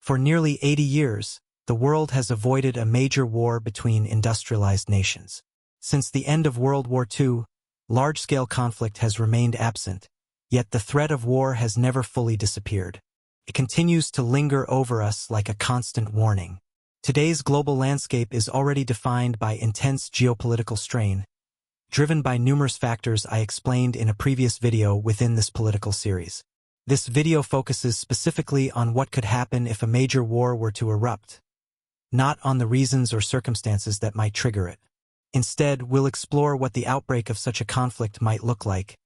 For nearly 80 years, the world has avoided a major war between industrialized nations. Since the end of World War II, large-scale conflict has remained absent, yet the threat of war has never fully disappeared. It continues to linger over us like a constant warning. Today's global landscape is already defined by intense geopolitical strain, driven by numerous factors I explained in a previous video within this political series. This video focuses specifically on what could happen if a major war were to erupt, not on the reasons or circumstances that might trigger it. Instead, we'll explore what the outbreak of such a conflict might look like,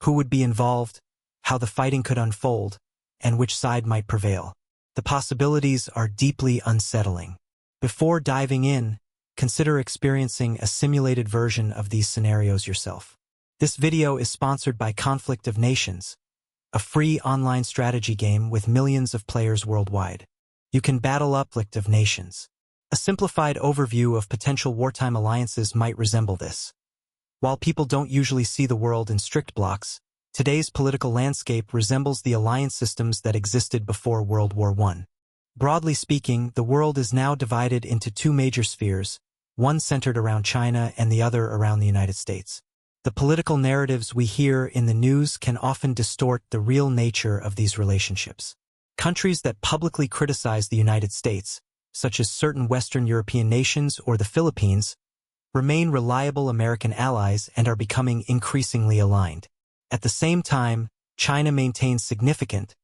who would be involved, how the fighting could unfold, and which side might prevail. The possibilities are deeply unsettling. Before diving in, consider experiencing a simulated version of these scenarios yourself. This video is sponsored by Conflict of Nations, a free online strategy game with millions of players worldwide. You can battle Conflict of Nations. A simplified overview of potential wartime alliances might resemble this. While people don't usually see the world in strict blocks, today's political landscape resembles the alliance systems that existed before World War I. Broadly speaking, the world is now divided into two major spheres, one centered around China and the other around the United States. The political narratives we hear in the news can often distort the real nature of these relationships. Countries that publicly criticize the United States, such as certain Western European nations or the Philippines, remain reliable American allies and are becoming increasingly aligned. At the same time, China maintains significant,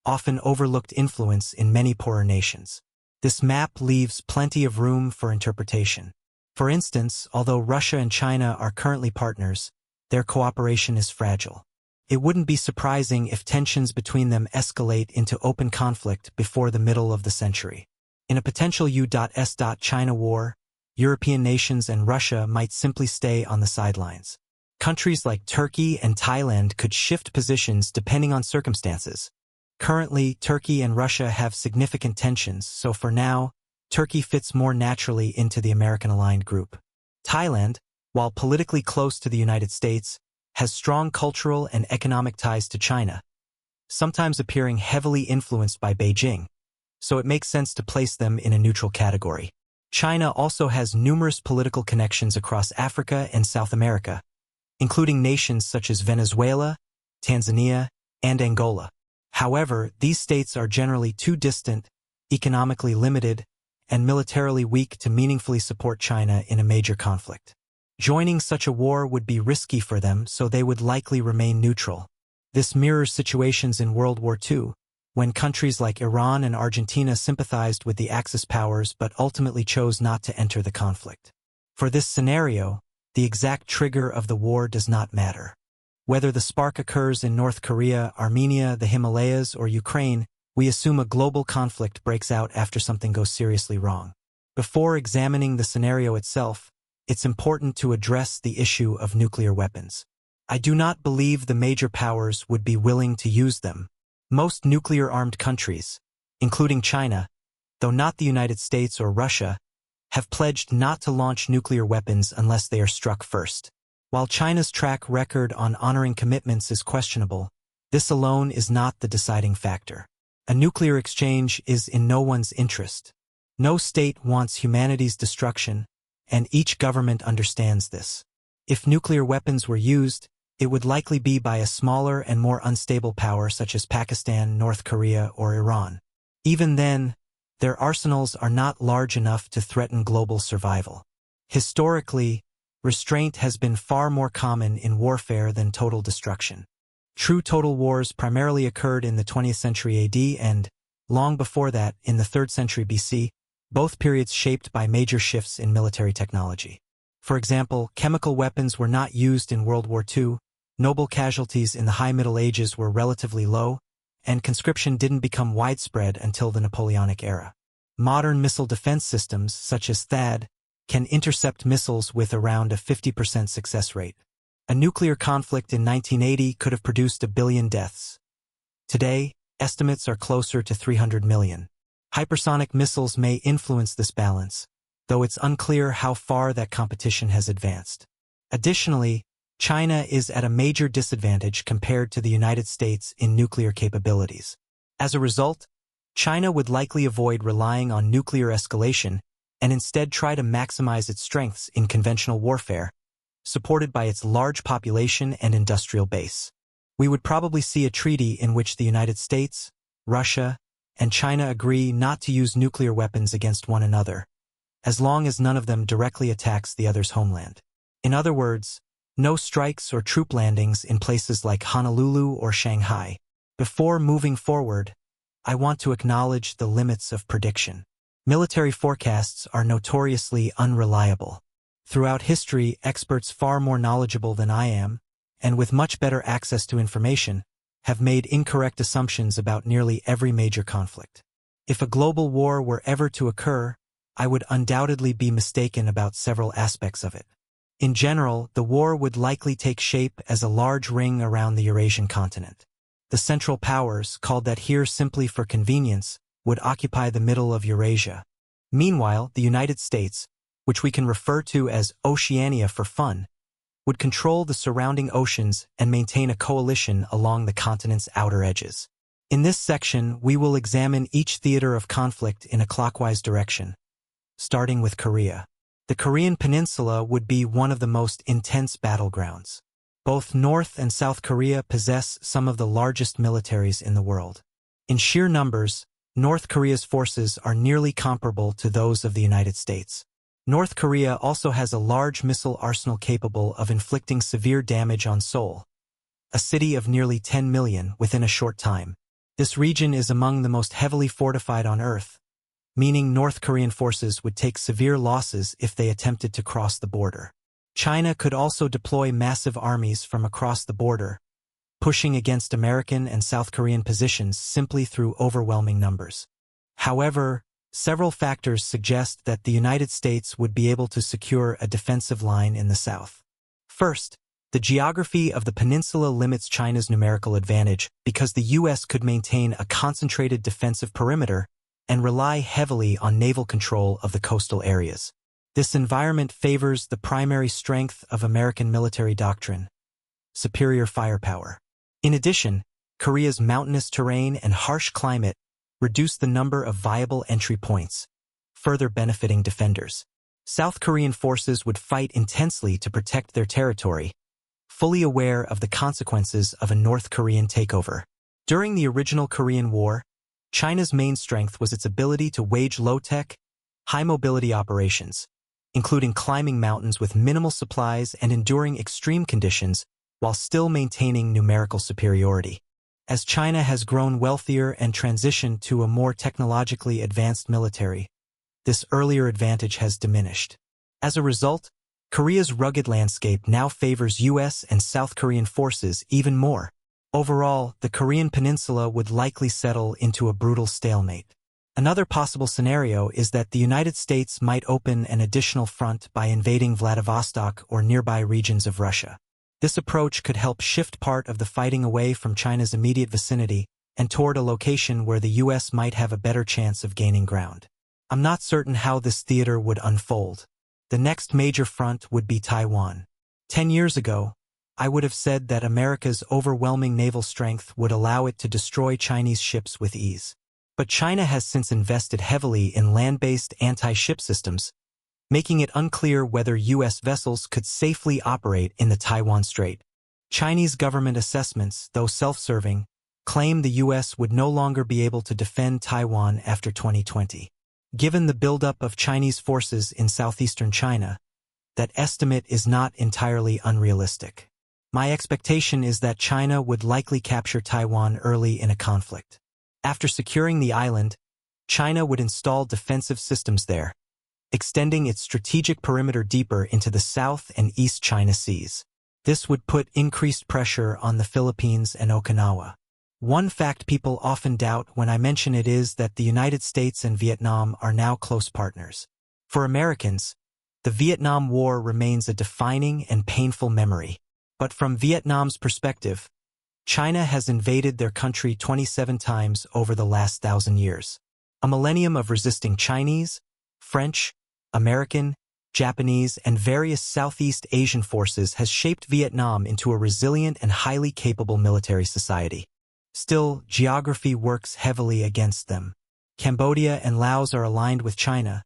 often overlooked influence in many poorer nations. This map leaves plenty of room for interpretation. For instance, although Russia and China are currently partners, their cooperation is fragile. It wouldn't be surprising if tensions between them escalate into open conflict before the middle of the century. In a potential U.S.-China war, European nations and Russia might simply stay on the sidelines. Countries like Turkey and Thailand could shift positions depending on circumstances. Currently, Turkey and Russia have significant tensions, so for now, Turkey fits more naturally into the American-aligned group. Thailand, while politically close to the United States, has strong cultural and economic ties to China, sometimes appearing heavily influenced by Beijing, so it makes sense to place them in a neutral category. China also has numerous political connections across Africa and South America, including nations such as Venezuela, Tanzania, and Angola. However, these states are generally too distant, economically limited, and militarily weak to meaningfully support China in a major conflict. Joining such a war would be risky for them, so they would likely remain neutral. This mirrors situations in World War II, when countries like Iran and Argentina sympathized with the Axis powers but ultimately chose not to enter the conflict. For this scenario, the exact trigger of the war does not matter. Whether the spark occurs in North Korea, Armenia, the Himalayas, or Ukraine, we assume a global conflict breaks out after something goes seriously wrong. Before examining the scenario itself, it's important to address the issue of nuclear weapons. I do not believe the major powers would be willing to use them. Most nuclear-armed countries, including China, though not the United States or Russia, have pledged not to launch nuclear weapons unless they are struck first. While China's track record on honoring commitments is questionable, this alone is not the deciding factor. A nuclear exchange is in no one's interest. No state wants humanity's destruction, and each government understands this. If nuclear weapons were used, it would likely be by a smaller and more unstable power such as Pakistan, North Korea, or Iran. Even then, their arsenals are not large enough to threaten global survival. Historically, restraint has been far more common in warfare than total destruction. True total wars primarily occurred in the 20th century AD and, long before that, in the 3rd century BC, both periods shaped by major shifts in military technology. For example, chemical weapons were not used in World War II, noble casualties in the High Middle Ages were relatively low, and conscription didn't become widespread until the Napoleonic era. Modern missile defense systems, such as THAAD, can intercept missiles with around a 50% success rate. A nuclear conflict in 1980 could have produced 1 billion deaths. Today, estimates are closer to 300 million. Hypersonic missiles may influence this balance, though it's unclear how far that competition has advanced. Additionally, China is at a major disadvantage compared to the United States in nuclear capabilities. As a result, China would likely avoid relying on nuclear escalation and instead try to maximize its strengths in conventional warfare, supported by its large population and industrial base. We would probably see a treaty in which the United States, Russia, and China agree not to use nuclear weapons against one another, as long as none of them directly attacks the other's homeland. In other words, no strikes or troop landings in places like Honolulu or Shanghai. Before moving forward, I want to acknowledge the limits of prediction. Military forecasts are notoriously unreliable. Throughout history, experts far more knowledgeable than I am, and with much better access to information, have made incorrect assumptions about nearly every major conflict. If a global war were ever to occur, I would undoubtedly be mistaken about several aspects of it. In general, the war would likely take shape as a large ring around the Eurasian continent. The Central Powers, called that here simply for convenience, would occupy the middle of Eurasia. Meanwhile, the United States, which we can refer to as Oceania for fun, would control the surrounding oceans and maintain a coalition along the continent's outer edges. In this section, we will examine each theater of conflict in a clockwise direction, starting with Korea. The Korean peninsula would be one of the most intense battlegrounds. Both North and South Korea possess some of the largest militaries in the world. In sheer numbers, North Korea's forces are nearly comparable to those of the United States. North Korea also has a large missile arsenal capable of inflicting severe damage on Seoul, a city of nearly 10 million, within a short time. This region is among the most heavily fortified on Earth, meaning North Korean forces would take severe losses if they attempted to cross the border. China could also deploy massive armies from across the border, pushing against American and South Korean positions simply through overwhelming numbers. However, several factors suggest that the United States would be able to secure a defensive line in the south. First, the geography of the peninsula limits China's numerical advantage because the U.S. could maintain a concentrated defensive perimeter and rely heavily on naval control of the coastal areas. This environment favors the primary strength of American military doctrine: superior firepower. In addition, Korea's mountainous terrain and harsh climate reduce the number of viable entry points, further benefiting defenders. South Korean forces would fight intensely to protect their territory, fully aware of the consequences of a North Korean takeover. During the original Korean War, China's main strength was its ability to wage low-tech, high-mobility operations, including climbing mountains with minimal supplies and enduring extreme conditions while still maintaining numerical superiority. As China has grown wealthier and transitioned to a more technologically advanced military, this earlier advantage has diminished. As a result, Korea's rugged landscape now favors U.S. and South Korean forces even more. Overall, the Korean peninsula would likely settle into a brutal stalemate. Another possible scenario is that the United States might open an additional front by invading Vladivostok or nearby regions of Russia. This approach could help shift part of the fighting away from China's immediate vicinity and toward a location where the U.S. might have a better chance of gaining ground. I'm not certain how this theater would unfold. The next major front would be Taiwan. 10 years ago, I would have said that America's overwhelming naval strength would allow it to destroy Chinese ships with ease. But China has since invested heavily in land-based anti-ship systems, making it unclear whether U.S. vessels could safely operate in the Taiwan Strait. Chinese government assessments, though self-serving, claim the U.S. would no longer be able to defend Taiwan after 2020. Given the buildup of Chinese forces in southeastern China, that estimate is not entirely unrealistic. My expectation is that China would likely capture Taiwan early in a conflict. After securing the island, China would install defensive systems there, extending its strategic perimeter deeper into the South and East China Seas. This would put increased pressure on the Philippines and Okinawa. One fact people often doubt when I mention it is that the United States and Vietnam are now close partners. For Americans, the Vietnam War remains a defining and painful memory. But from Vietnam's perspective, China has invaded their country 27 times over the last 1,000 years. A millennium of resisting Chinese, French, American, Japanese, and various Southeast Asian forces has shaped Vietnam into a resilient and highly capable military society. Still, geography works heavily against them. Cambodia and Laos are aligned with China,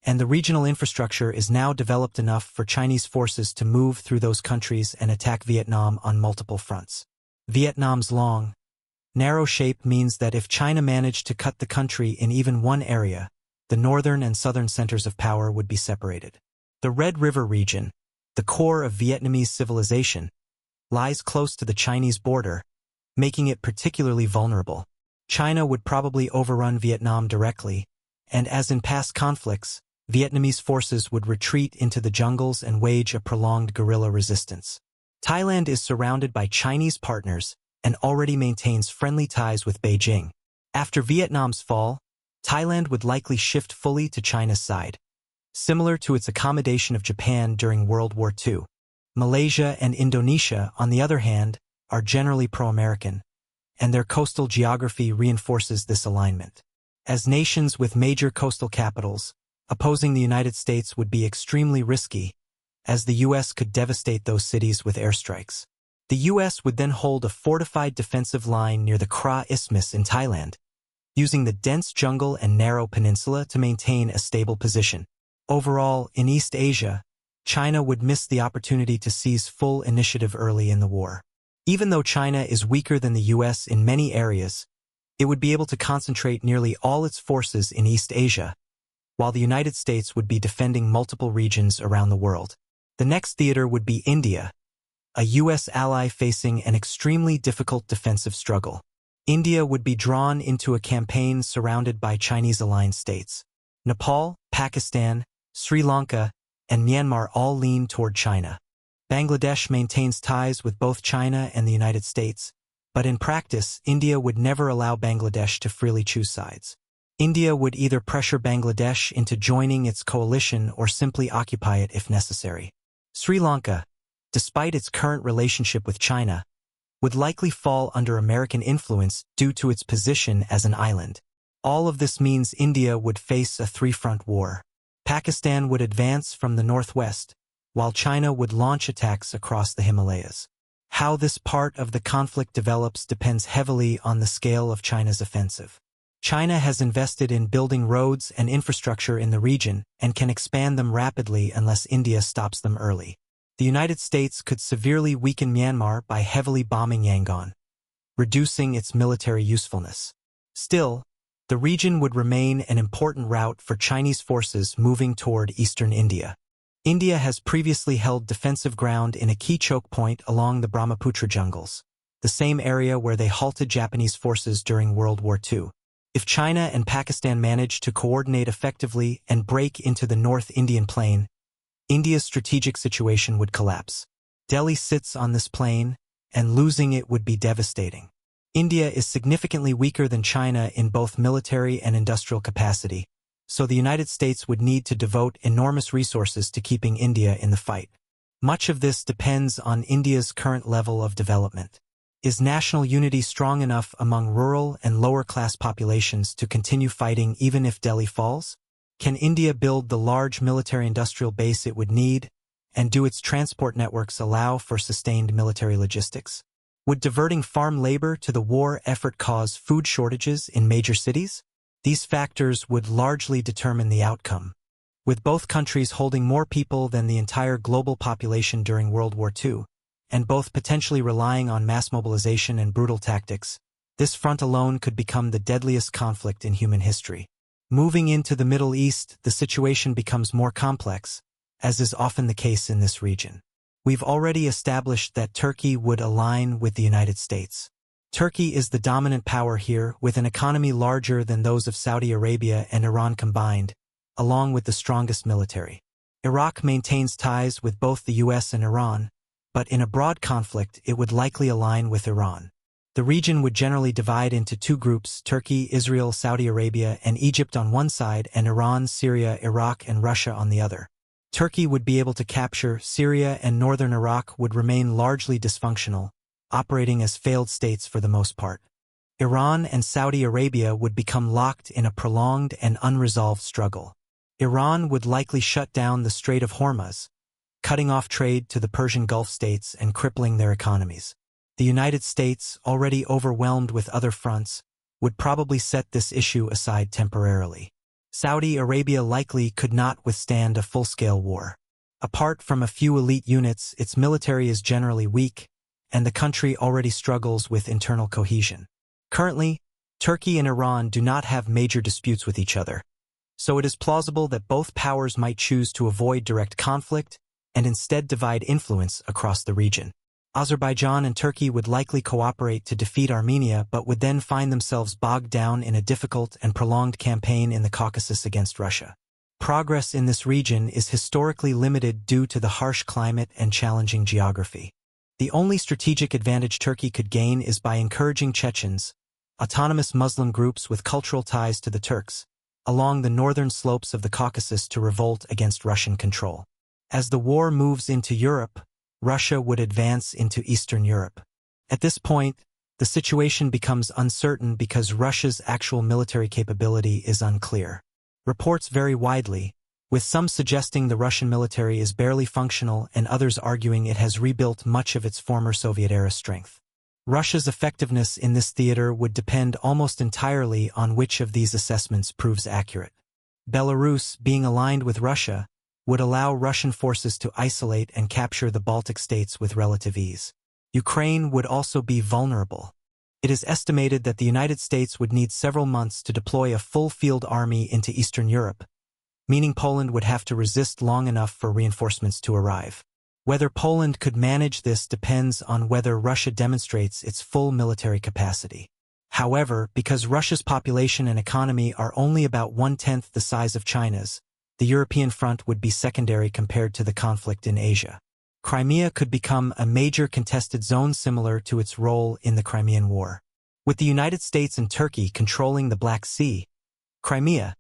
and the regional infrastructure is now developed enough for Chinese forces to move through those countries and attack Vietnam on multiple fronts. Vietnam's long, narrow shape means that if China managed to cut the country in even one area, the northern and southern centers of power would be separated. The Red River region, the core of Vietnamese civilization, lies close to the Chinese border, making it particularly vulnerable. China would probably overrun Vietnam directly, and as in past conflicts, Vietnamese forces would retreat into the jungles and wage a prolonged guerrilla resistance. Thailand is surrounded by Chinese partners and already maintains friendly ties with Beijing. After Vietnam's fall, Thailand would likely shift fully to China's side, similar to its accommodation of Japan during World War II. Malaysia and Indonesia, on the other hand, are generally pro-American, and their coastal geography reinforces this alignment. As nations with major coastal capitals, opposing the United States would be extremely risky, as the U.S. could devastate those cities with airstrikes. The U.S. would then hold a fortified defensive line near the Kra Isthmus in Thailand, using the dense jungle and narrow peninsula to maintain a stable position. Overall, in East Asia, China would miss the opportunity to seize full initiative early in the war. Even though China is weaker than the U.S. in many areas, it would be able to concentrate nearly all its forces in East Asia, while the United States would be defending multiple regions around the world. The next theater would be India, a U.S. ally facing an extremely difficult defensive struggle. India would be drawn into a campaign surrounded by Chinese-aligned states. Nepal, Pakistan, Sri Lanka, and Myanmar all lean toward China. Bangladesh maintains ties with both China and the United States, but in practice, India would never allow Bangladesh to freely choose sides. India would either pressure Bangladesh into joining its coalition or simply occupy it if necessary. Sri Lanka, despite its current relationship with China, would likely fall under American influence due to its position as an island. All of this means India would face a three-front war. Pakistan would advance from the northwest, while China would launch attacks across the Himalayas. How this part of the conflict develops depends heavily on the scale of China's offensive. China has invested in building roads and infrastructure in the region and can expand them rapidly unless India stops them early. The United States could severely weaken Myanmar by heavily bombing Yangon, reducing its military usefulness. Still, the region would remain an important route for Chinese forces moving toward eastern India. India has previously held defensive ground in a key choke point along the Brahmaputra jungles, the same area where they halted Japanese forces during World War II. If China and Pakistan manage to coordinate effectively and break into the North Indian Plain, India's strategic situation would collapse. Delhi sits on this plain, and losing it would be devastating. India is significantly weaker than China in both military and industrial capacity, so the United States would need to devote enormous resources to keeping India in the fight. Much of this depends on India's current level of development. Is national unity strong enough among rural and lower-class populations to continue fighting even if Delhi falls? Can India build the large military-industrial base it would need, and do its transport networks allow for sustained military logistics? Would diverting farm labor to the war effort cause food shortages in major cities? These factors would largely determine the outcome. With both countries holding more people than the entire global population during World War II, and both potentially relying on mass mobilization and brutal tactics, this front alone could become the deadliest conflict in human history. Moving into the Middle East, the situation becomes more complex, as is often the case in this region. We've already established that Turkey would align with the United States. Turkey is the dominant power here, with an economy larger than those of Saudi Arabia and Iran combined, along with the strongest military. Iraq maintains ties with both the US and Iran, but in a broad conflict it would likely align with Iran. The region would generally divide into two groups: Turkey, Israel, Saudi Arabia, and Egypt on one side, and Iran, Syria, Iraq, and Russia on the other. Turkey would be able to capture Syria, and northern Iraq would remain largely dysfunctional, operating as failed states for the most part. Iran and Saudi Arabia would become locked in a prolonged and unresolved struggle. Iran would likely shut down the Strait of Hormuz, cutting off trade to the Persian Gulf states and crippling their economies. The United States, already overwhelmed with other fronts, would probably set this issue aside temporarily. Saudi Arabia likely could not withstand a full-scale war. Apart from a few elite units, its military is generally weak, and the country already struggles with internal cohesion. Currently, Turkey and Iran do not have major disputes with each other, so it is plausible that both powers might choose to avoid direct conflict and instead divide influence across the region. Azerbaijan and Turkey would likely cooperate to defeat Armenia but would then find themselves bogged down in a difficult and prolonged campaign in the Caucasus against Russia. Progress in this region is historically limited due to the harsh climate and challenging geography. The only strategic advantage Turkey could gain is by encouraging Chechens, autonomous Muslim groups with cultural ties to the Turks, along the northern slopes of the Caucasus to revolt against Russian control. As the war moves into Europe, Russia would advance into Eastern Europe. At this point, the situation becomes uncertain because Russia's actual military capability is unclear. Reports vary widely, with some suggesting the Russian military is barely functional and others arguing it has rebuilt much of its former Soviet-era strength. Russia's effectiveness in this theater would depend almost entirely on which of these assessments proves accurate. Belarus, being aligned with Russia, would allow Russian forces to isolate and capture the Baltic states with relative ease. Ukraine would also be vulnerable. It is estimated that the United States would need several months to deploy a full field army into Eastern Europe, meaning Poland would have to resist long enough for reinforcements to arrive. Whether Poland could manage this depends on whether Russia demonstrates its full military capacity. However, because Russia's population and economy are only about 1/10 the size of China's, the European front would be secondary compared to the conflict in Asia. Crimea could become a major contested zone similar to its role in the Crimean War. With the United States and Turkey controlling the Black Sea, Crimea,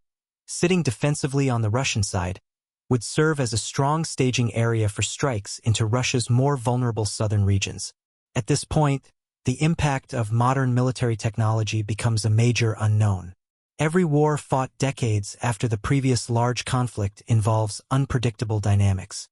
sitting defensively on the Russian side, would serve as a strong staging area for strikes into Russia's more vulnerable southern regions. At this point, the impact of modern military technology becomes a major unknown. Every war fought decades after the previous large conflict involves unpredictable dynamics.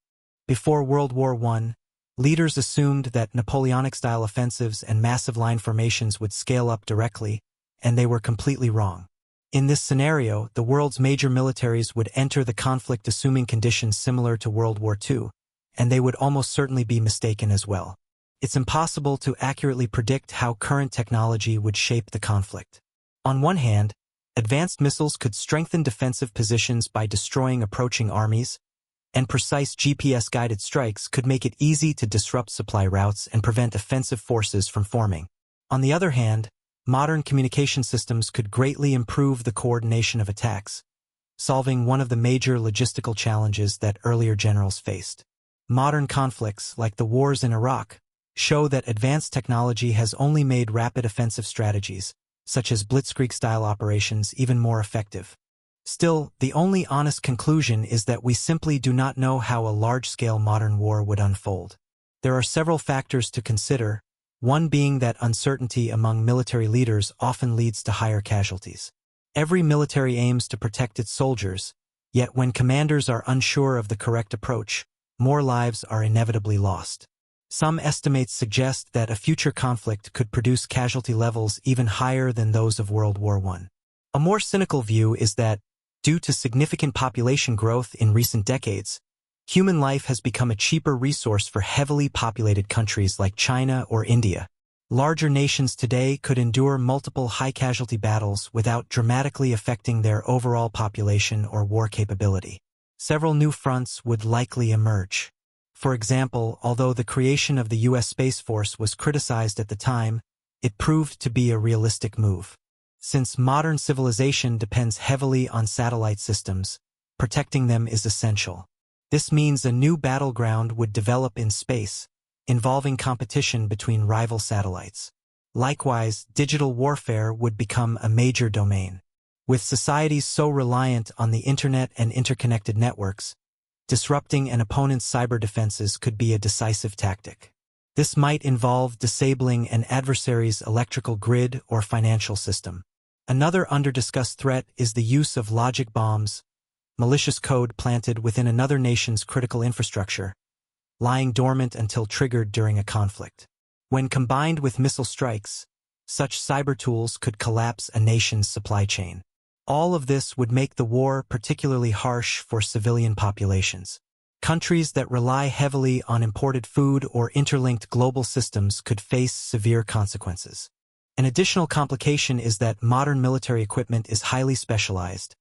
Before World War I, leaders assumed that Napoleonic-style offensives and massive line formations would scale up directly, and they were completely wrong. In this scenario, the world's major militaries would enter the conflict assuming conditions similar to World War II, and they would almost certainly be mistaken as well. It's impossible to accurately predict how current technology would shape the conflict. On one hand, advanced missiles could strengthen defensive positions by destroying approaching armies, and precise GPS-guided strikes could make it easy to disrupt supply routes and prevent offensive forces from forming. On the other hand, modern communication systems could greatly improve the coordination of attacks, solving one of the major logistical challenges that earlier generals faced. Modern conflicts, like the wars in Iraq, show that advanced technology has only made rapid offensive strategies, such as blitzkrieg-style operations, even more effective. Still, the only honest conclusion is that we simply do not know how a large-scale modern war would unfold. There are several factors to consider, one being that uncertainty among military leaders often leads to higher casualties. Every military aims to protect its soldiers, yet when commanders are unsure of the correct approach, more lives are inevitably lost. Some estimates suggest that a future conflict could produce casualty levels even higher than those of World War I. A more cynical view is that, due to significant population growth in recent decades, human life has become a cheaper resource for heavily populated countries like China or India. Larger nations today could endure multiple high-casualty battles without dramatically affecting their overall population or war capability. Several new fronts would likely emerge. For example, although the creation of the U.S. Space Force was criticized at the time, it proved to be a realistic move. Since modern civilization depends heavily on satellite systems, protecting them is essential. This means a new battleground would develop in space, involving competition between rival satellites. Likewise, digital warfare would become a major domain. With societies so reliant on the internet and interconnected networks, disrupting an opponent's cyber defenses could be a decisive tactic. This might involve disabling an adversary's electrical grid or financial system. Another under-discussed threat is the use of logic bombs, malicious code planted within another nation's critical infrastructure, lying dormant until triggered during a conflict. When combined with missile strikes, Such cyber tools could collapse a nation's supply chain. All of this would make the war particularly harsh for civilian populations. Countries that rely heavily on imported food or interlinked global systems could face severe consequences. An additional complication is that modern military equipment is highly specialized,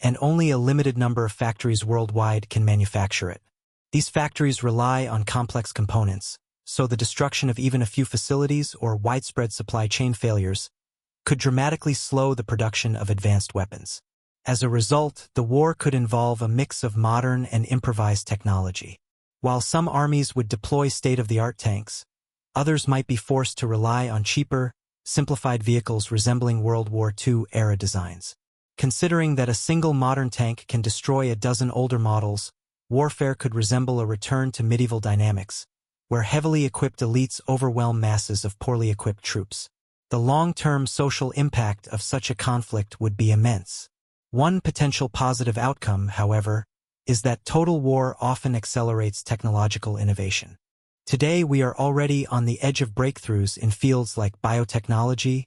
and only a limited number of factories worldwide can manufacture it. These factories rely on complex components, so the destruction of even a few facilities or widespread supply chain failures could dramatically slow the production of advanced weapons. As a result, the war could involve a mix of modern and improvised technology. While some armies would deploy state-of-the-art tanks, others might be forced to rely on cheaper, simplified vehicles resembling World War II-era designs. Considering that a single modern tank can destroy a dozen older models, warfare could resemble a return to medieval dynamics, where heavily equipped elites overwhelm masses of poorly equipped troops. The long-term social impact of such a conflict would be immense. One potential positive outcome, however, is that total war often accelerates technological innovation. Today we are already on the edge of breakthroughs in fields like biotechnology,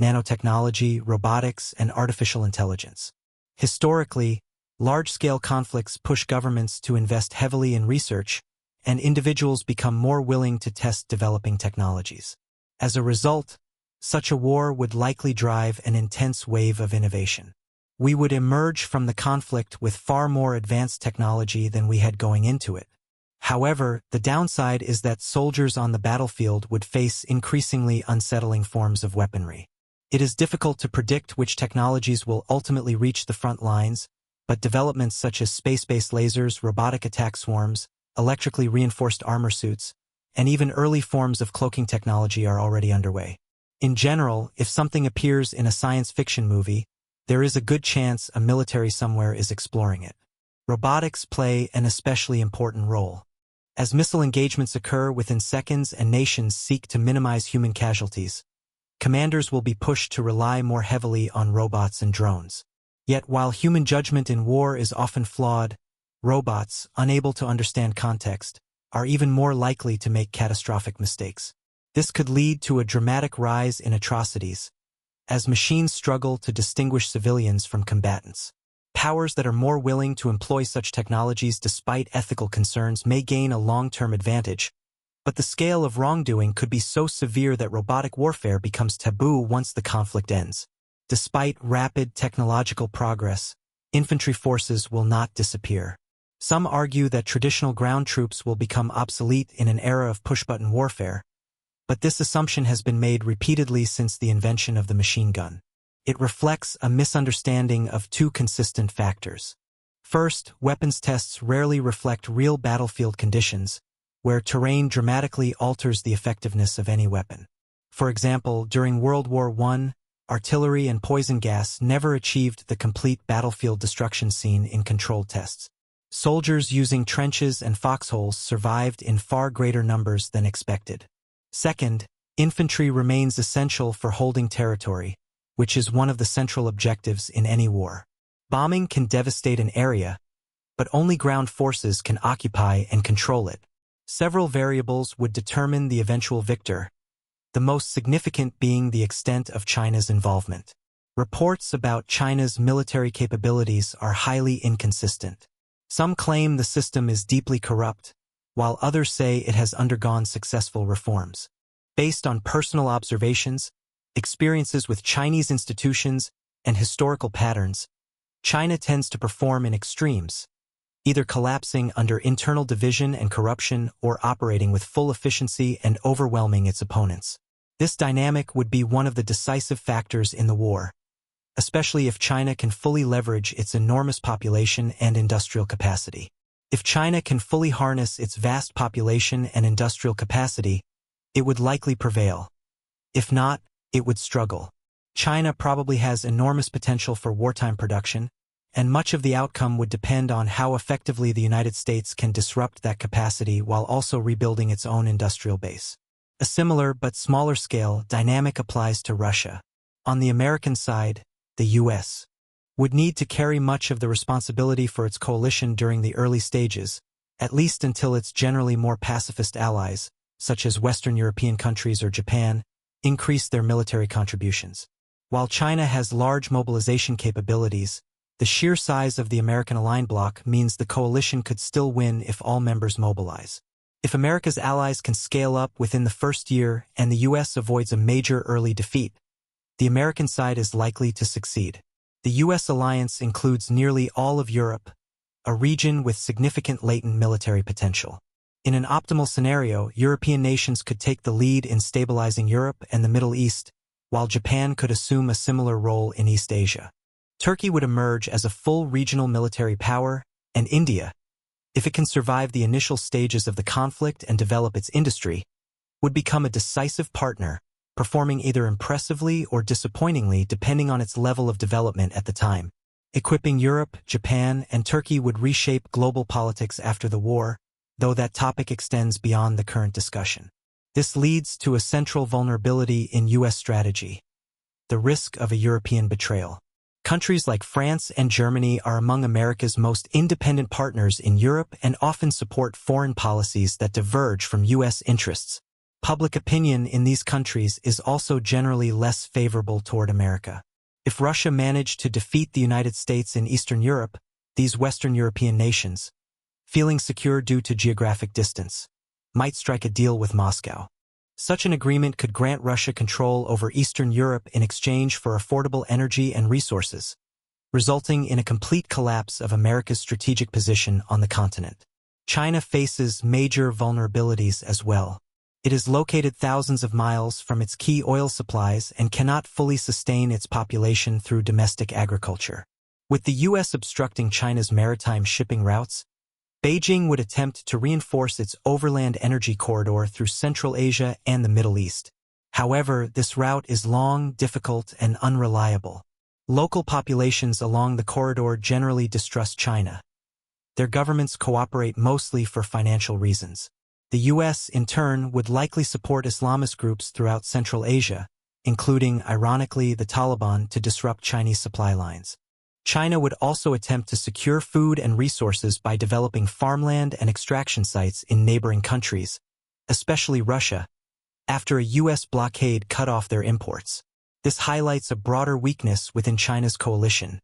nanotechnology, robotics, and artificial intelligence. Historically, large-scale conflicts push governments to invest heavily in research, and individuals become more willing to test developing technologies. As a result, such a war would likely drive an intense wave of innovation. We would emerge from the conflict with far more advanced technology than we had going into it. However, the downside is that soldiers on the battlefield would face increasingly unsettling forms of weaponry. It is difficult to predict which technologies will ultimately reach the front lines, but developments such as space-based lasers, robotic attack swarms, electrically reinforced armor suits, and even early forms of cloaking technology are already underway. In general, if something appears in a science fiction movie, there is a good chance a military somewhere is exploring it. Robotics play an especially important role. As missile engagements occur within seconds and nations seek to minimize human casualties, commanders will be pushed to rely more heavily on robots and drones. Yet while human judgment in war is often flawed, robots, unable to understand context, are even more likely to make catastrophic mistakes. This could lead to a dramatic rise in atrocities, as machines struggle to distinguish civilians from combatants. Powers that are more willing to employ such technologies despite ethical concerns may gain a long-term advantage, but the scale of wrongdoing could be so severe that robotic warfare becomes taboo once the conflict ends. Despite rapid technological progress, infantry forces will not disappear. Some argue that traditional ground troops will become obsolete in an era of push-button warfare, but this assumption has been made repeatedly since the invention of the machine gun. It reflects a misunderstanding of two consistent factors. First, weapons tests rarely reflect real battlefield conditions, where terrain dramatically alters the effectiveness of any weapon. For example, during World War I, artillery and poison gas never achieved the complete battlefield destruction seen in controlled tests. Soldiers using trenches and foxholes survived in far greater numbers than expected. Second, infantry remains essential for holding territory, which is one of the central objectives in any war. Bombing can devastate an area, but only ground forces can occupy and control it. Several variables would determine the eventual victor, the most significant being the extent of China's involvement. Reports about China's military capabilities are highly inconsistent. Some claim the system is deeply corrupt, while others say it has undergone successful reforms. Based on personal observations, experiences with Chinese institutions, and historical patterns, China tends to perform in extremes, either collapsing under internal division and corruption or operating with full efficiency and overwhelming its opponents. This dynamic would be one of the decisive factors in the war, especially if China can fully leverage its enormous population and industrial capacity. If China can fully harness its vast population and industrial capacity, it would likely prevail. If not, it would struggle. China probably has enormous potential for wartime production, and much of the outcome would depend on how effectively the United States can disrupt that capacity while also rebuilding its own industrial base. A similar but smaller scale dynamic applies to Russia. On the American side, the U.S. would need to carry much of the responsibility for its coalition during the early stages, at least until its generally more pacifist allies, such as Western European countries or Japan, increase their military contributions. While China has large mobilization capabilities, the sheer size of the American aligned bloc means the coalition could still win if all members mobilize. If America's allies can scale up within the first year and the U.S. avoids a major early defeat, the American side is likely to succeed. The U.S. alliance includes nearly all of Europe, a region with significant latent military potential. In an optimal scenario, European nations could take the lead in stabilizing Europe and the Middle East, while Japan could assume a similar role in East Asia. Turkey would emerge as a full regional military power, and India, if it can survive the initial stages of the conflict and develop its industry, would become a decisive partner, performing either impressively or disappointingly depending on its level of development at the time. Equipping Europe, Japan, and Turkey would reshape global politics after the war, though that topic extends beyond the current discussion. This leads to a central vulnerability in U.S. strategy: the risk of a European betrayal. Countries like France and Germany are among America's most independent partners in Europe and often support foreign policies that diverge from U.S. interests. Public opinion in these countries is also generally less favorable toward America. If Russia managed to defeat the United States in Eastern Europe, these Western European nations, feeling secure due to geographic distance, might strike a deal with Moscow. Such an agreement could grant Russia control over Eastern Europe in exchange for affordable energy and resources, resulting in a complete collapse of America's strategic position on the continent. China faces major vulnerabilities as well. It is located thousands of miles from its key oil supplies and cannot fully sustain its population through domestic agriculture. With the U.S. obstructing China's maritime shipping routes, Beijing would attempt to reinforce its overland energy corridor through Central Asia and the Middle East. However, this route is long, difficult, and unreliable. Local populations along the corridor generally distrust China. Their governments cooperate mostly for financial reasons. The U.S., in turn, would likely support Islamist groups throughout Central Asia, including, ironically, the Taliban, to disrupt Chinese supply lines. China would also attempt to secure food and resources by developing farmland and extraction sites in neighboring countries, especially Russia, after a U.S. blockade cut off their imports. This highlights a broader weakness within China's coalition.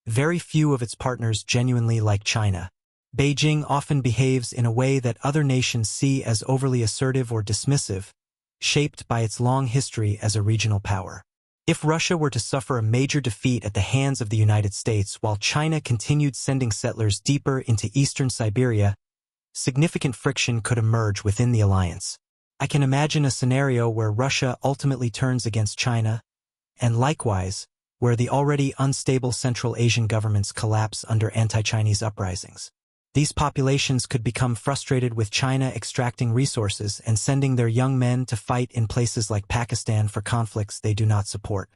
Very few of its partners genuinely like China. Beijing often behaves in a way that other nations see as overly assertive or dismissive, shaped by its long history as a regional power. If Russia were to suffer a major defeat at the hands of the United States while China continued sending settlers deeper into eastern Siberia, significant friction could emerge within the alliance. I can imagine a scenario where Russia ultimately turns against China, and likewise, where the already unstable Central Asian governments collapse under anti-Chinese uprisings. These populations could become frustrated with China extracting resources and sending their young men to fight in places like Pakistan for conflicts they do not support.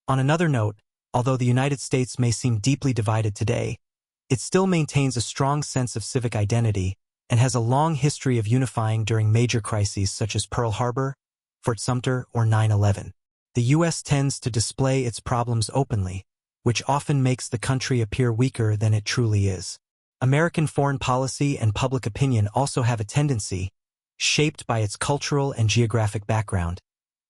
On another note, although the United States may seem deeply divided today, it still maintains a strong sense of civic identity and has a long history of unifying during major crises such as Pearl Harbor, Fort Sumter, or 9/11. The U.S. tends to display its problems openly, which often makes the country appear weaker than it truly is. American foreign policy and public opinion also have a tendency, shaped by its cultural and geographic background,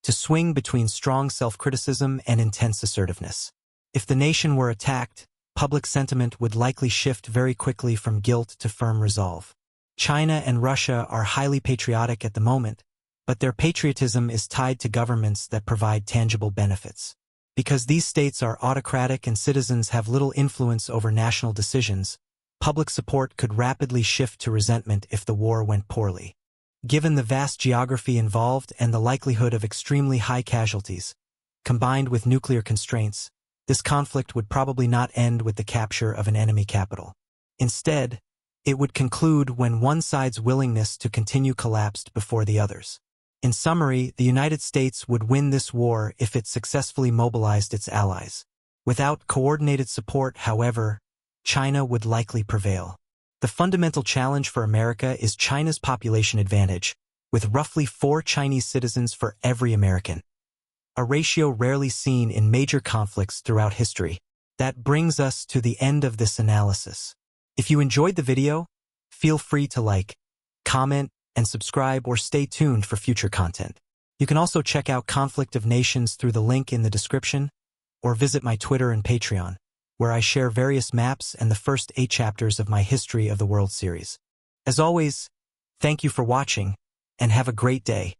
to swing between strong self-criticism and intense assertiveness. If the nation were attacked, public sentiment would likely shift very quickly from guilt to firm resolve. China and Russia are highly patriotic at the moment, but their patriotism is tied to governments that provide tangible benefits. Because these states are autocratic and citizens have little influence over national decisions, public support could rapidly shift to resentment if the war went poorly. Given the vast geography involved and the likelihood of extremely high casualties, combined with nuclear constraints, this conflict would probably not end with the capture of an enemy capital. Instead, it would conclude when one side's willingness to continue collapsed before the others. In summary, the United States would win this war if it successfully mobilized its allies. Without coordinated support, however, China would likely prevail. The fundamental challenge for America is China's population advantage, with roughly 4 Chinese citizens for every American, a ratio rarely seen in major conflicts throughout history. That brings us to the end of this analysis. If you enjoyed the video, feel free to like, comment, and subscribe or stay tuned for future content. You can also check out Conflict of Nations through the link in the description, or visit my Twitter and Patreon, where I share various maps and the first 8 chapters of my History of the World series. As always, thank you for watching, and have a great day.